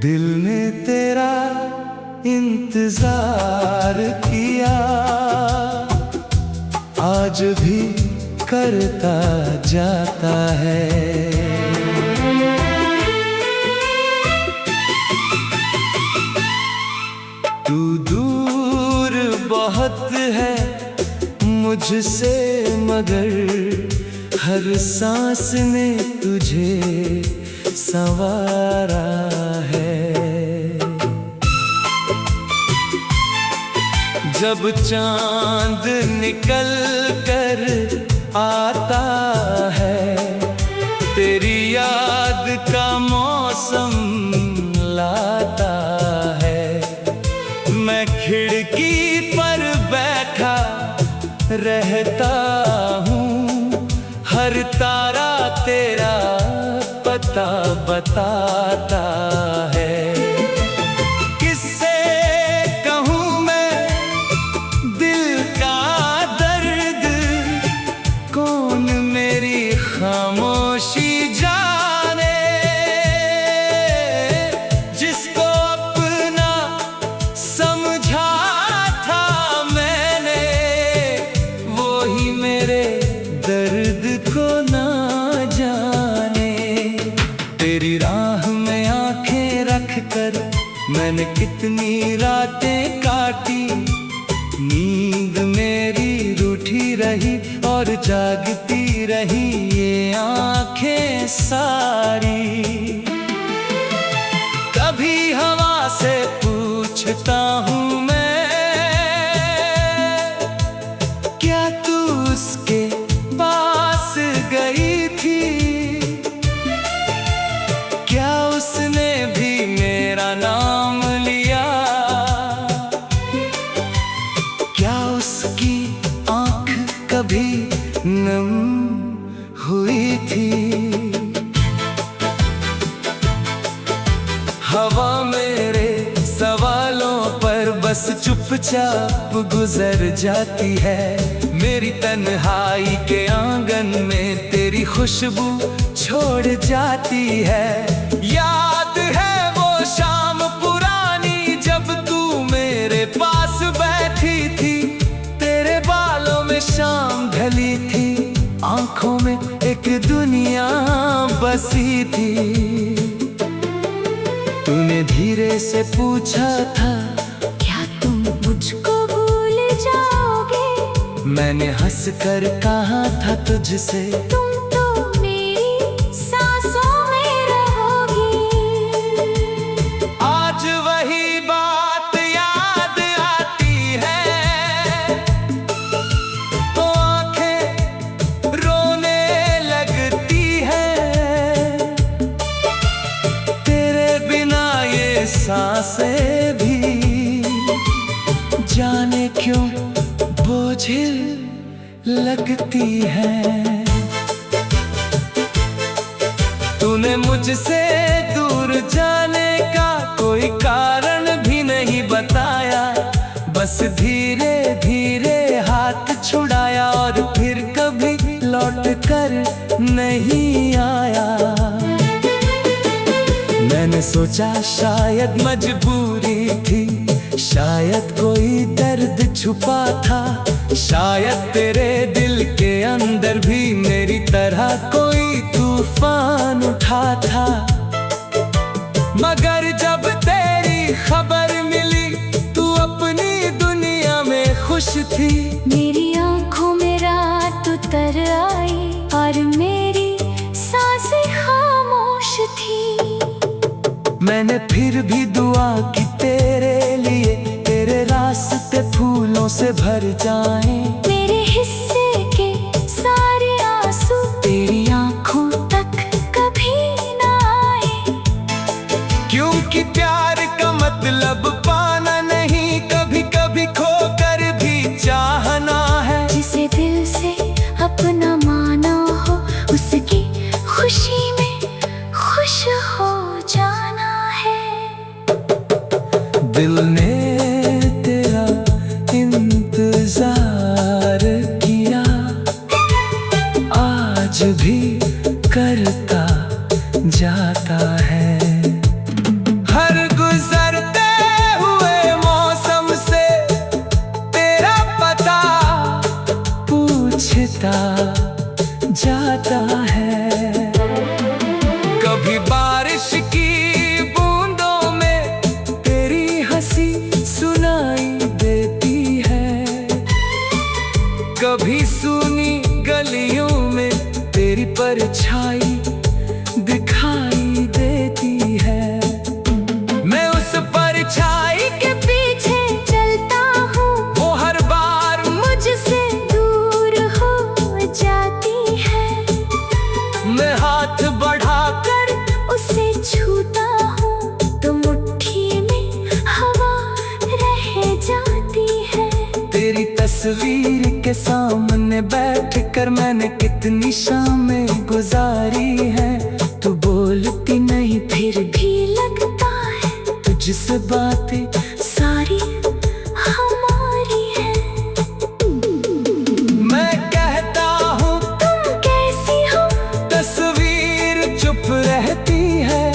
दिल ने तेरा इंतजार किया, आज भी करता जाता है। तू दूर बहुत है मुझसे, मगर हर सांस ने तुझे संवारा है। जब चांद निकल कर आता है, तेरी याद का मौसम लाता है। मैं खिड़की पर बैठा रहता हूँ, हर तारा तेरा पता बताता है। किससे कहूँ मैं दिल का दर्द, कौन मेरी खामोशी जाने। जिसको अपना समझा था मैंने, वो ही मेरे दर्द को ना जाने। तेरी राह में आंखें रख कर मैंने कितनी रातें काटी, नींद मेरी रूठी रही और जागती रही ये आंखें सारी। कभी हवा से पूछता हूँ मैं, क्या तू उसके पास गई थी? क्या उसने भी मेरा नाम लिया? क्या उसकी आँख कभी नम हुई थी? हवा मेरे सवालों पर बस चुपचाप गुजर जाती है। मेरी तन्हाई के आंगन में तेरी खुशबू छोड़ जाती है। याद है वो शाम पुरानी, जब तू मेरे पास बैठी थी। तेरे बालों में शाम ढली थी, आंखों में एक दुनिया बसी थी। तूने धीरे से पूछा था, क्या तुम मुझको भूल जाओगे? मैंने हंसकर कहा था तुझसे, तुम तो मेरी सांसों में रहोगी। आज वही बात याद आती है, तो आंखें रोने लगती है। तेरे बिना ये सांसें भी जाने क्यों बोझिल लगती है। तूने मुझसे दूर जाने का कोई कारण भी नहीं बताया, बस धीरे धीरे हाथ छुड़ाया और फिर कभी लौट कर नहीं आया। मैंने सोचा शायद मजबूरी थी, शायद कोई दर्द छुपा था, शायद तेरे दिल के अंदर भी मेरी तरह कोई तूफान उठा था। मगर जब तेरी खबर मिली, तू अपनी दुनिया में खुश थी। मेरी आंखों में रात उतर आई और मेरी सांसें खामोश थी। मैंने फिर भी दुआ की तेरे लिए, तेरे रास्ते फूलों से भर जाएं। मेरे हिस्से के सारे आंसू तेरी आंखों तक कभी ना आए। क्योंकि प्यार का मतलब पाना नहीं, कभी कभी खोकर भी चाहना है। जिसे दिल से अपना माना हो, उसकी खुशी में खुश हो जाना है। दिल ने तेरा इंतजार किया, आज भी करता जाता है। हर गुजरते हुए मौसम से तेरा पता पूछता जाता है। कभी बारिश की बूंदों में तेरी हंसी सुनाई देती है, कभी सूनी गलियों में तेरी परछाई दिखाई देती है। मैं उस परछाई के पीछे चलता हूँ, वो हर बार मुझसे दूर हो जाती है। मैं हाथ बढ़ाकर उसे छूता हूँ तो मुट्ठी में हवा रह जाती है। तेरी तस्वीर के सामने बैठकर मैंने कितनी शामें गुजारी है। तू बोलती नहीं फिर भी लगता है तुझसे बातें सारी हमारी है। मैं कहता हूँ तुम कैसी हो, तस्वीर चुप रहती है।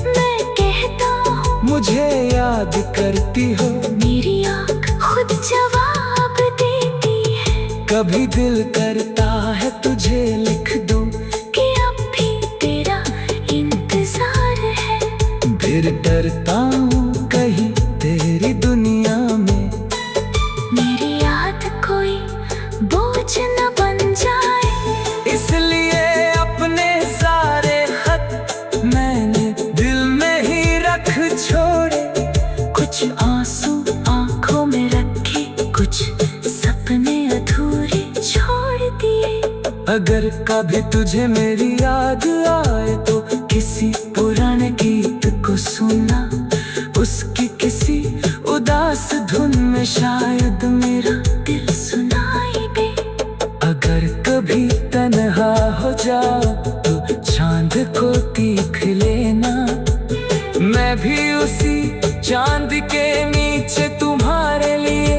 मैं कहता हूँ मुझे याद करती हो, मेरी आँख खुद जवाब देती है। कभी दिल करता है तुझे लिख दूं कि अब भी तेरा इंतजार है। फिर डरता हूँ कहीं तेरी दुनिया में मेरी याद कोई बोझ न बन जाए, इसलिए अपने सारे खत मैंने दिल में ही रख छोड़े। कुछ आंसू आंखों में रखे, कुछ सपने अधूरे छोड़ दिए। अगर कभी तुझे मेरी याद आए तो किसी पुराने गीत को सुनना, उसकी किसी उदास धुन में शायद मेरा दिल सुनाई दे। अगर कभी तन्हा हो जाओ तो चांद को देख लेना, मैं भी उसी चांद के नीचे तुम्हारे लिए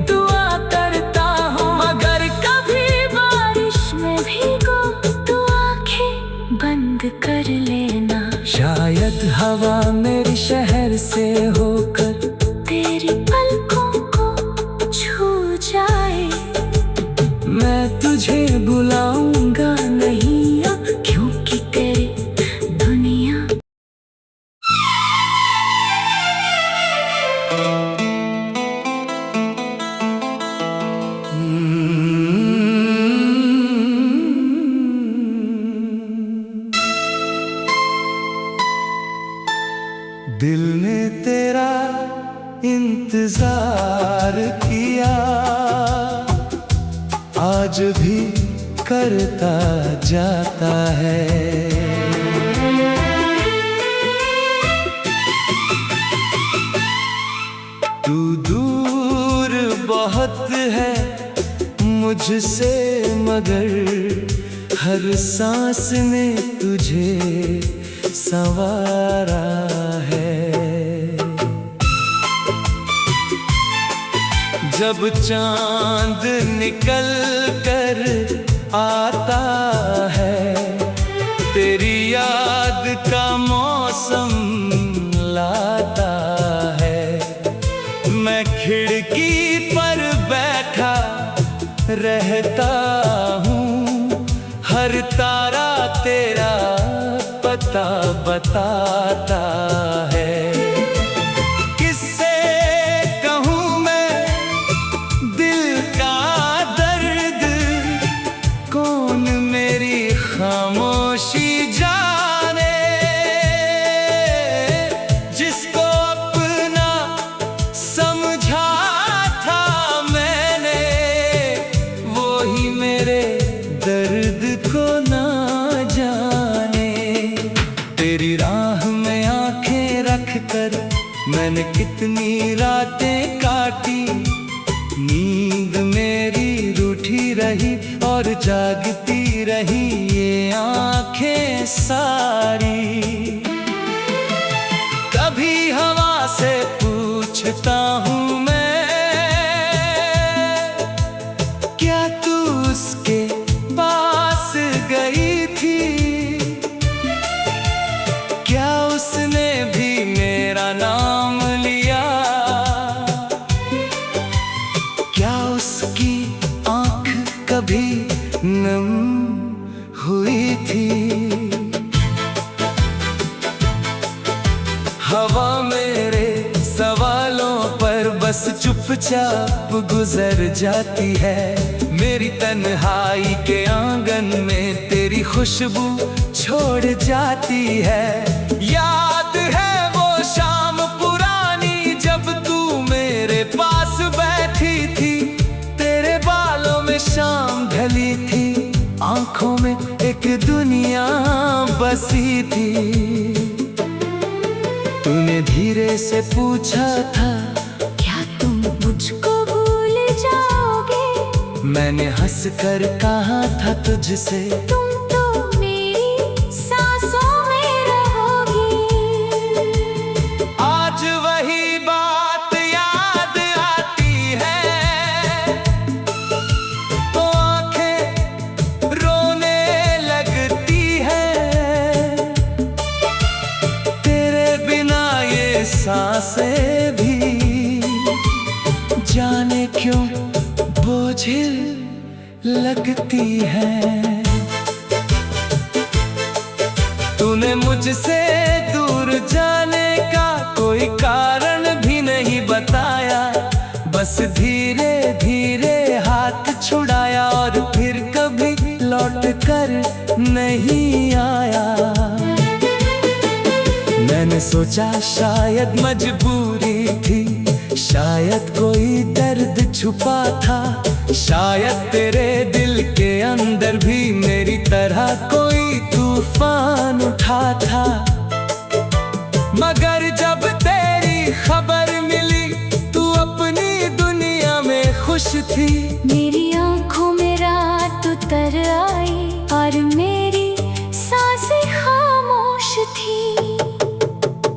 दुआ करता हूँ। अगर कभी बारिश में भीगो तो आंखें बंद कर लेना, शायद हवा मेरी शहर से होकर तेरी पलकों को छू जाए। मैं तुझे बुलाऊंगा नहीं अब, क्योंकि तेरी दुनिया दिल ने तेरा इंतजार किया, आज भी करता जाता है। तू दूर बहुत है मुझसे, मगर हर सांस ने तुझे संवारा है। जब चांद निकल कर आता है, तेरी याद का मौसम लाता है। मैं खिड़की पर बैठा रहता हूँ, हर तारा तेरा पता बताता है। किससे कहूँ मैं दिल का दर्द, कौन मेरी खामोशी जाने। जिसको अपना समझा था मैंने, वो ही मेरे दर्द को ना जाने। तेरी राह में आंखें रख कर मैंने कितनी रातें काटी, नींद मेरी रूठी रही और जागती रही ये आंखें सारी। कभी हवा से पूछ सोचता हूँ मैं, क्या तू उसके पास गई थी? क्या उसने भी मेरा नाम लिया? क्या उसकी आँख कभी नम हुई थी? हवा मेरे सवालों पर बस चुपचाप गुजर जाती है। मेरी तन्हाई के आंगन में तेरी खुशबू छोड़ जाती है। याद है वो शाम पुरानी जब तू मेरे पास बैठी थी। तेरे बालों में शाम ढली थी, आंखों में एक दुनिया बसी थी। तूने धीरे से पूछा था, क्या तुम मुझको भूल जाओगे? मैंने हंसकर कहा था तुझसे, तुम तो मेरी सांसों में रहोगी। आज वही बात याद आती है तो आंखें रोने लगती है। तेरे बिना ये सांसें भी जाने क्यों बोझिल लगती है। तूने मुझसे दूर जाने का कोई कारण भी नहीं बताया, बस धीरे धीरे हाथ छुड़ाया और फिर कभी लौट कर नहीं आया। मैंने सोचा शायद मजबूरी थी, शायद कोई दर्द छुपा था, शायद तेरे दिल के अंदर भी मेरी तरह कोई तूफान उठा था। मगर जब तेरी खबर मिली तू अपनी दुनिया में खुश थी। मेरी आंखों में रात उतर आई और मेरी सांसें खामोश थी।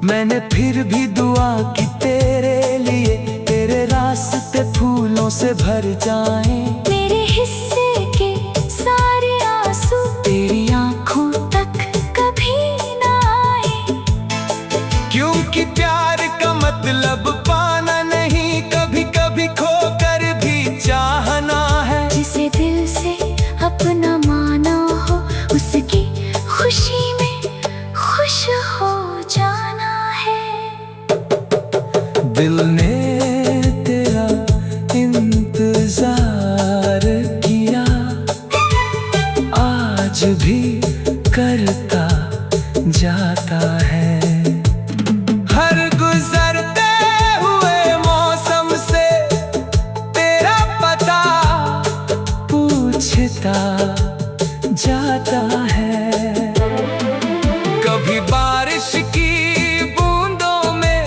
मैंने फिर भी दुआ की तेरे लिए, तेरे रास्ते फूलों से भर जाएं। मेरे हिस्से के सारे आंसू तेरी आंखों तक कभी ना आए। क्योंकि प्यार का मतलब पाना नहीं, कभी कभी खोकर भी चाहना है। जिसे दिल से अपना माना हो उसकी खुशी में खुश हो जाना है। दिल ने तेरा इंतजार किया, आज भी करता जाता है। हर गुजरते हुए मौसम से तेरा पता पूछता जाता है। कभी बारिश की बूंदों में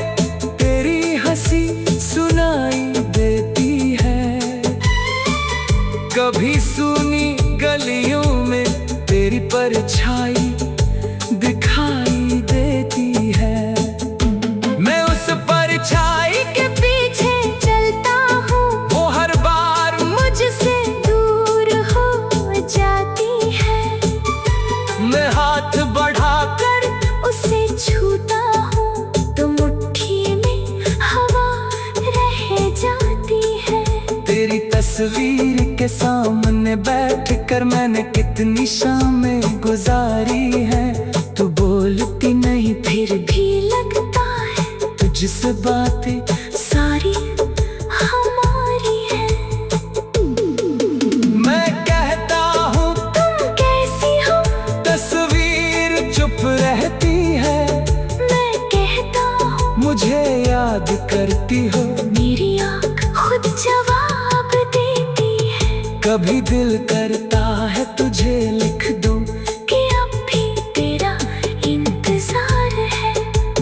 तेरी हंसी सुनाई देती है, कभी सूनी गलियों में तेरी परछाई दिखाई देती है। मैं उस परछाई के पीछे चलता हूँ, वो हर बार मुझसे दूर हो जाती है। मैं हाथ बढ़ाकर उसे छूता हूँ तो मुट्ठी में हवा रह जाती है। तेरी तस्वीर के सामने बैठकर मैंने कितनी शामें गुजारी हैं। तू बोलती नहीं फिर भी लगता है तुझसे बातें सारी हमारी है। मैं कहता हूँ तुम कैसी हो, तस्वीर चुप रहती है। मैं कहता हूँ मुझे याद करती हो, मेरी आँख खुद जवाब देती है। कभी दिल करता है तुझे लिख दूं कि अब भी तेरा इंतजार है।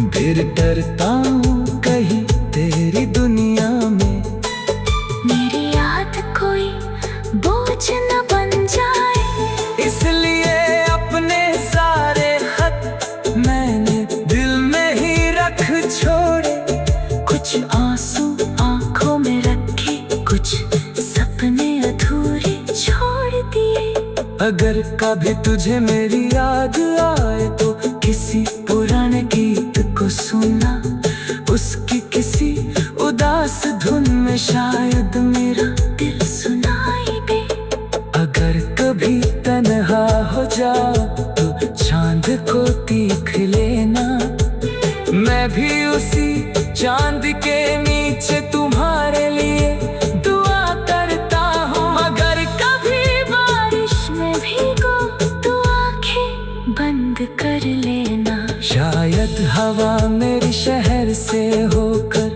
फिर डरता हूँ कहीं तेरी दुनिया में मेरी याद कोई बोझ न बन जाए। इसलिए अपने सारे खत मैंने दिल में ही रख छोड़े। कुछ आंसू अगर कभी तुझे मेरी याद आए तो किसी पुराने गीत को सुनना, उसकी किसी उदास धुन में शायद मेरा दिल सुनाई दे। अगर कभी तन्हा हो जाओ तो चांद को देख लेना, मैं भी उसी चांद के नीचे तुम्हारे लिए दुआ करता हूँ। अगर कभी बारिश में भीगो तो आंखें बंद कर लेना, शायद हवा मेरे शहर से होकर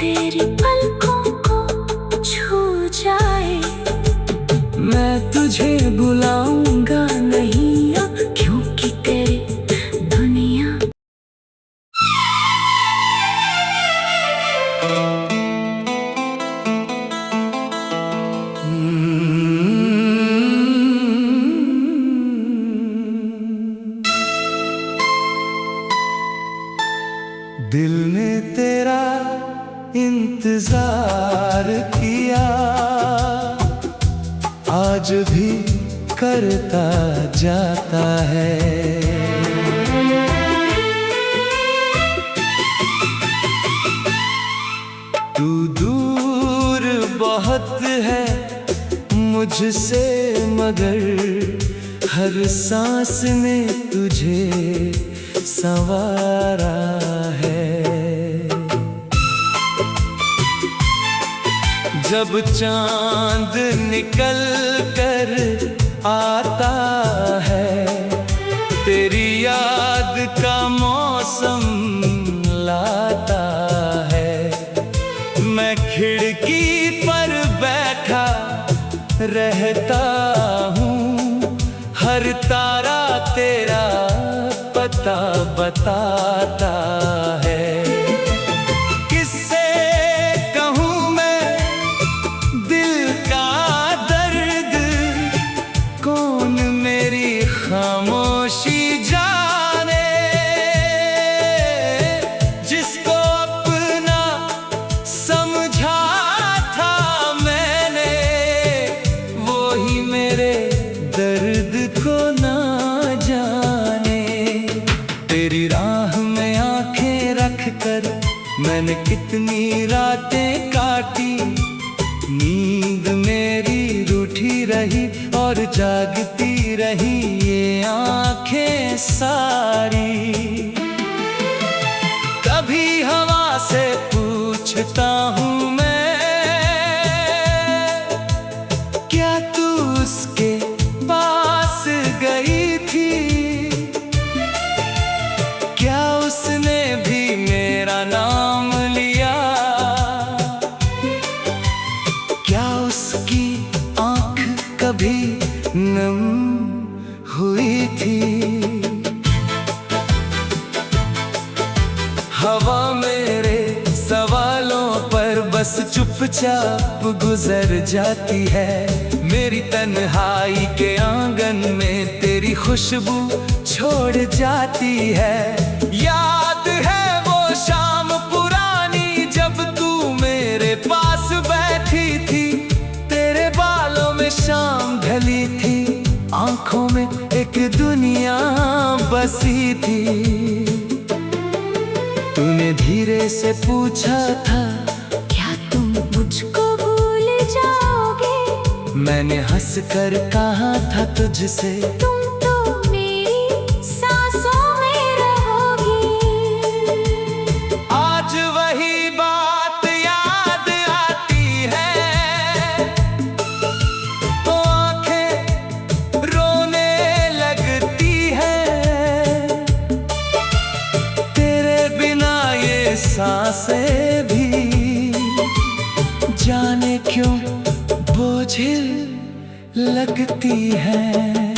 तेरी पलकों को छू जाए। मैं तुझे बुलाऊंगा नहीं अब, क्योंकि तेरी दुनिया दिल ने तेरा इंतजार किया, आज भी करता जाता है। तू दूर बहुत है मुझसे, मगर हर सांस ने तुझे संवारा है। जब चांद निकल कर आता है, तेरी याद का मौसम लाता है। मैं खिड़की पर बैठा रहता हूँ, हर तारा तेरा पता बताता है। किससे कहूँ मैं दिल का दर्द, कौन मेरी खामोशी जाने। जिसको अपना समझा था मैंने, वो ही मेरे दर्द को ना जाने। तेरी राह में आंखें रख कर मैंने कितनी रातें काटी, नींद मेरी रूठी रही और जागती रही ये आंखें सारी। कभी हवा से पूछता हूँ मैं, क्या तू उसके पास गई थी? क्या उसने भी मेरा नाम लिया? क्या उसकी आंख कभी नम हुई थी? हवा मेरे सवालों पर बस चुपचाप गुजर जाती है। मेरी तन्हाई के आंगन में तेरी खुशबू छोड़ जाती है। याद है वो शाम पुरानी जब तू मेरे पास बैठी थी, तेरे बालों में शाम ढली थी, आंखों में एक दुनिया बसी थी। तूने धीरे से पूछा था, क्या तुम मुझको भूल जाओगे? मैंने हंसकर कहा था तुझसे, तुम तो मेरी सांसों में रहोगी। आज वही बात याद आती है तो आंखें रोने लगती है। तेरे बिना ये सांसें भी जाने क्यों बोझिल लगती है।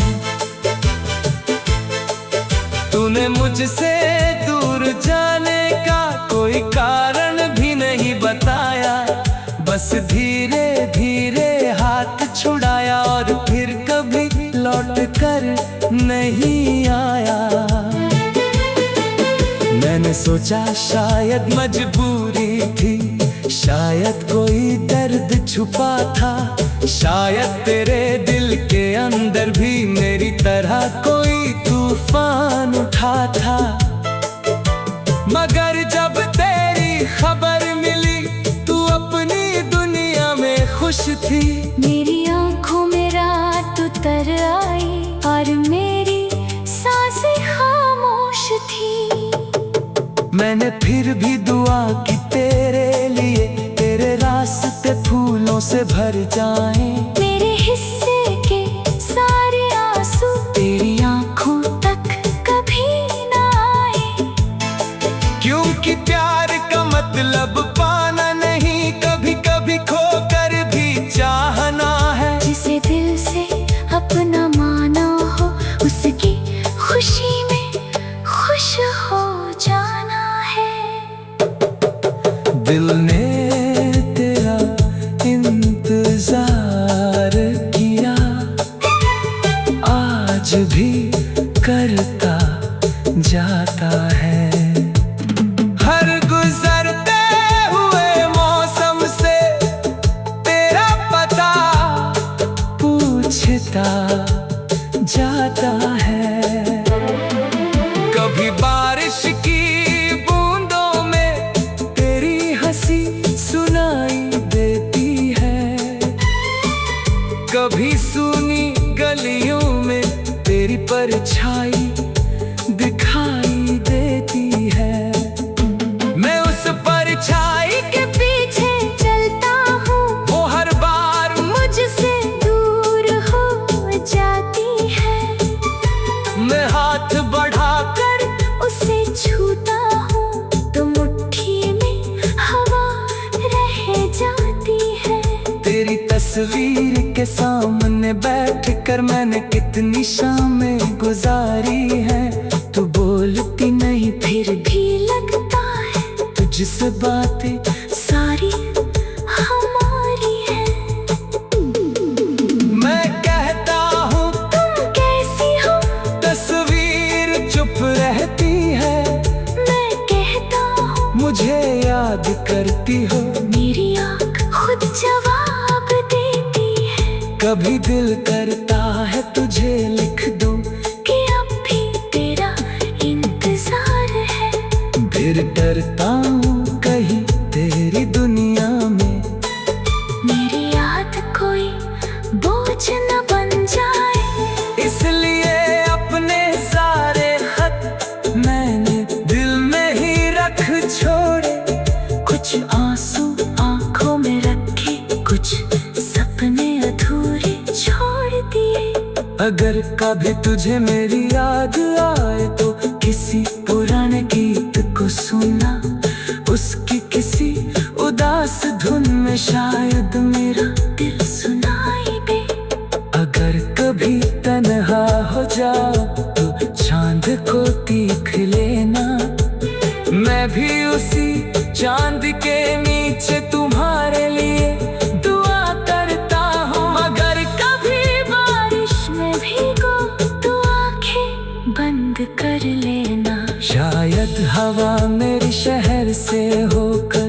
तूने मुझसे दूर जाने का कोई कारण भी नहीं बताया, बस धीरे धीरे हाथ छुड़ाया और फिर कभी लौट कर नहीं आया। मैंने सोचा शायद मजबूरी थी, शायद कोई दर्द छुपा था, शायद तेरे दिल के अंदर भी मेरी तरह कोई तूफान उठा था। मगर जब तेरी खबर मिली तू अपनी दुनिया में खुश थी। मेरी आंखों में रात उतर आई और मेरी सांसें खामोश थी। मैंने फिर भी दुआ की तेरे लिए, तेरे रास्ते फूलों से भर जाएं। मेरे हिस्से के सारे आंसू तेरी आंखों तक कभी ना आए। क्योंकि प्यार का मतलब पाना नहीं, कभी कभी खोकर भी चाहना है। जिसे दिल से अपना माना हो उसकी खुशी में खुश हो जाना है। दिल ने तेरा इंतजार किया, आज भी करता जाता है। हर गुजरते हुए मौसम से तेरा पता पूछता जाता है। कभी बारिश की बूंदों में तेरी हंसी सुनाई देती है, कभी सूनी गलियों में तेरी परछाई दिखाई देती है। मैं उस परछाई के पीछे चलता हूँ, वो हर बार मुझसे दूर हो जाती है। मैं हाथ बढ़ाकर उसे छूता हूँ तो मुट्ठी में हवा रह जाती है। तेरी तस्वीर के सामने बैठकर मैंने कितनी शामें गुजारी हैं। तू बोलती नहीं फिर भी लगता है तुझसे बातें सारी हमारी है। मैं कहता हूँ तुम कैसी हो, तस्वीर चुप रहती है। मैं कहता हूँ मुझे याद करती हो, मेरी आँख खुद जवाब देती है। कभी दिल करता है तुझे लिख दूं कि अब भी तेरा इंतजार है। फिर डरता हूँ कहीं तेरी दुनिया में मेरी याद कोई बोझ न बन जाए। इसलिए अपने सारे खत मैंने दिल में ही रख छोड़े। कुछ आंसू आंखों में रखे, कुछ सपने अधूरे छोड़ दिए। अगर कभी तुझे मेरी याद आए तो किसी पुराने गीत को सुना, उसकी किसी उदास धुन में शायद मेरा दिल सुनाई दे। अगर कभी तन्हा हो जाओ तो चांद को देख लेना, मैं भी उसी चांद के नीचे तुम्हारे लिए दुआ करता हूँ। अगर कभी बारिश में भीगो तो आंखें बंद कर लेना। शायद हवा मेरे शहर से होकर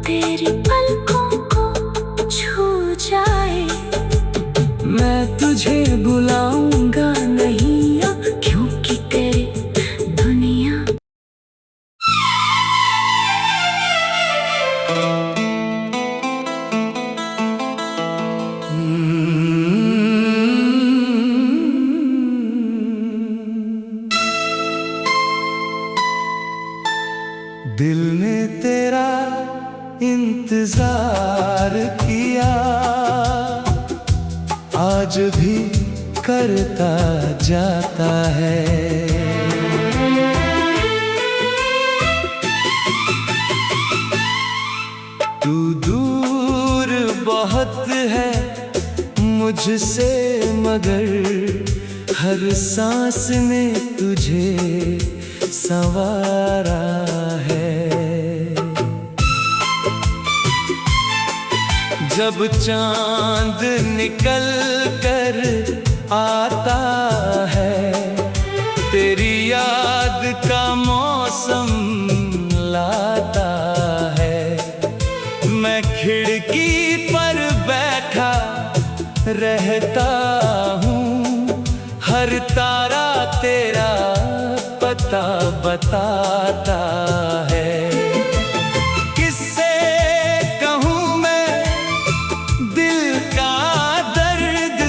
तेरी पलकों को छू जाए। मैं तुझे बुलाऊंगा नहीं अब, क्योंकि तेरी दुनिया दिल ने तेरा इंतजार किया, आज भी करता जाता है। तू दूर बहुत है मुझसे, मगर हर सांस ने तुझे संवारा है। जब चांद निकल कर आता है, तेरी याद का मौसम लाता है। मैं खिड़की पर बैठा बताता है। किससे कहूँ मैं दिल का दर्द,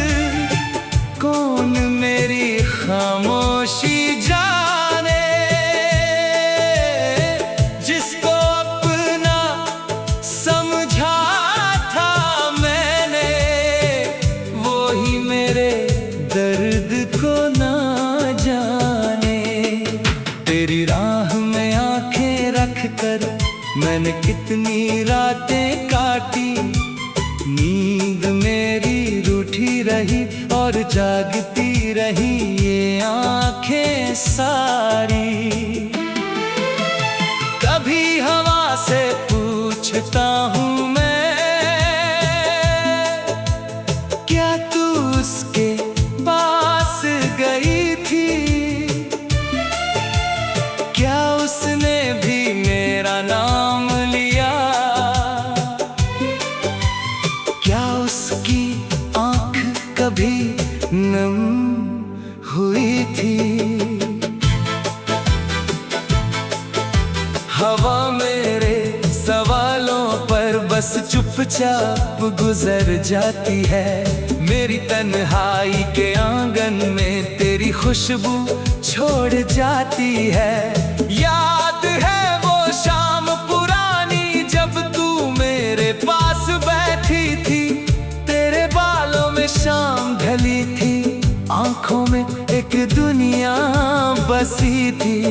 कौन मेरी खामोशी जाने। जिसको अपना समझा था मैंने, वो ही मेरे दर्द को ना जाने। तेरी राह में आंखें रख कर मैंने कितनी रातें काटी। नींद मेरी रूठी रही और जागती रही ये आंखें सारी। कभी हवा से पूछता हूँ मैं, क्या तू उसके पास गई थी? क्या उसने भी मेरा नाम लिया? क्या उसकी आंख कभी नम हुई थी? हवा मेरे सवालों पर बस चुपचाप गुजर जाती है। मेरी तन्हाई के आंगन में तेरी खुशबू छोड़ जाती है। याद है वो शाम पुरानी जब तू मेरे पास बैठी थी। तेरे बालों में शाम ढली थी, आंखों में एक दुनिया बसी थी।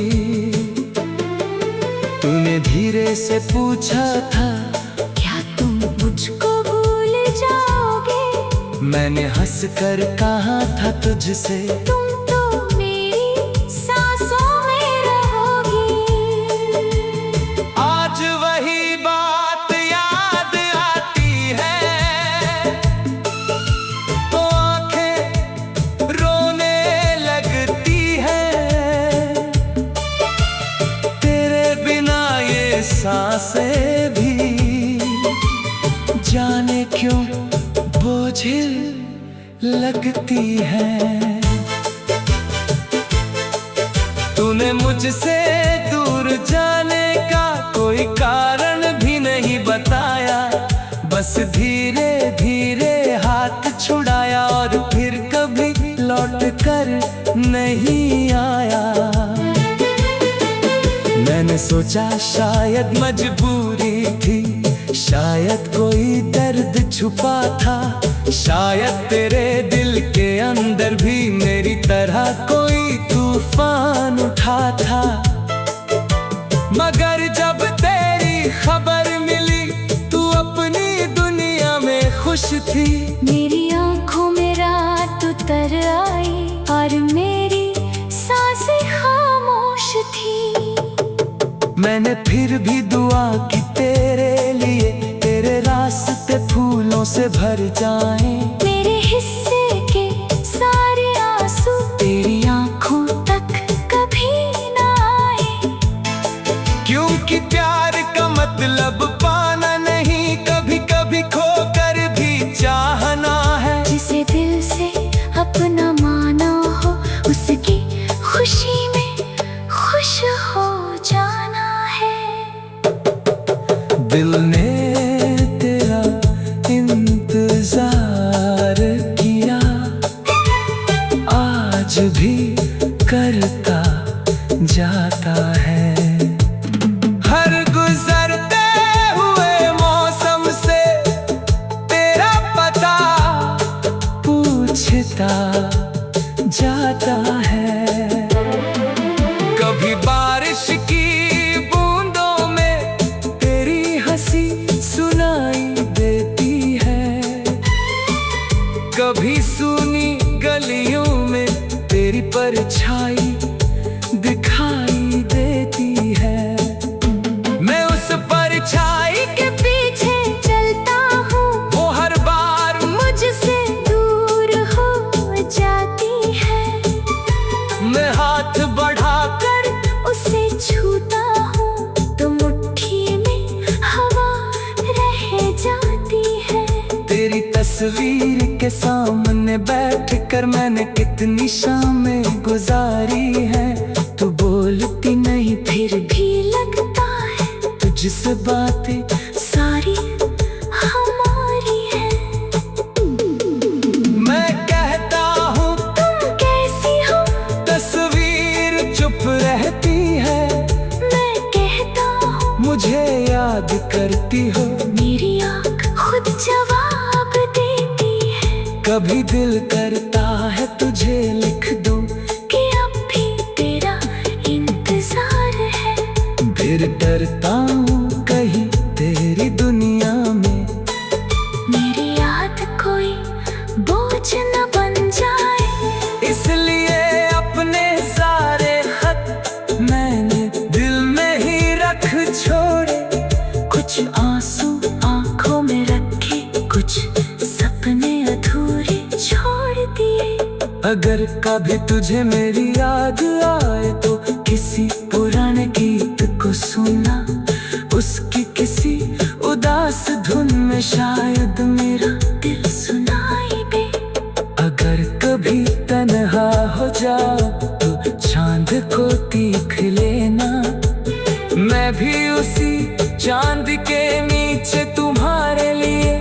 तूने धीरे से पूछा था, क्या तुम मुझको भूल जाओगे? मैंने हंसकर कहा था तुझसे, तुम तो मेरी सांसों में रहोगी। आज वही बात याद आती है तो आंखें रोने लगती है। तेरे बिना ये सांसें भी जाने क्यों बोझिल लगती है। तूने मुझसे दूर जाने का कोई कारण भी नहीं बताया। बस धीरे धीरे हाथ छुड़ाया और फिर कभी लौट कर नहीं आया। मैंने सोचा शायद मजबूरी थी, शायद कोई दर्द छुपा था। शायद तेरे दिल के अंदर भी मेरी तरह कोई तूफान उठा था। मगर जब तेरी खबर मिली तू अपनी दुनिया में खुश थी। मेरी आंखों में रात उतर आई और मेरी सांसें खामोश थी। मैंने फिर भी दुआ की तेरे लिए, तेरे रास्ते फूलों से भर जाएं। मेरे हिस्से के सारे आंसू तेरी आंखों तक कभी ना आए। क्योंकि प्यार का मतलब पाना नहीं, कभी कभी खोकर भी चाहना है। जिसे दिल से अपना माना हो, उसकी खुशी में खुश हो जाना है। दिल ने तेरा इंतजार किया, आज भी करता जाता है। हर गुजरते हुए मौसम से तेरा पता पूछता जाता है। कभी बारिश की बूंदों में तेरी हंसी सुनाई देती है। कभी सूनी गलियों में तेरी परछाई दिखाई देती है। मैं उस परछाई के पीछे चलता हूँ, वो हर बार मुझसे दूर हो जाती है। मैं हाथ बढ़ाकर उसे छूता हूँ तो मुट्ठी में हवा रह जाती है। तेरी तस्वीर के सामने बैठकर मैंने कितनी शामें गुजारी हैं। तू बोलती नहीं तुझसे बातें सारी हमारी है। मैं कहता हूँ तुम कैसी हो, तस्वीर चुप रहती है। मैं कहता हूँ मुझे याद करती हो, मेरी आँख खुद जवाब देती है। कभी दिल करता है तुझे लिख दूं कि अब भी तेरा इंतजार है। फिर डरता हूँ कहीं तेरी दुनिया में मेरी याद कोई बोझ न बन जाए, इसलिए अपने सारे खत मैंने दिल में ही रख छोड़े। कुछ आंसू आंखों में रखे, कुछ सपने अधूरे छोड़ दिए। अगर कभी तुझे मेरी याद आए तो किसी पुराने गीत को सुना, उसकी किसी उदास धुन में शायद मेरा दिल सुनाई दे। अगर कभी तन्हा हो जाओ तो चांद को देख लेना, मैं भी उसी चांद के नीचे तुम्हारे लिए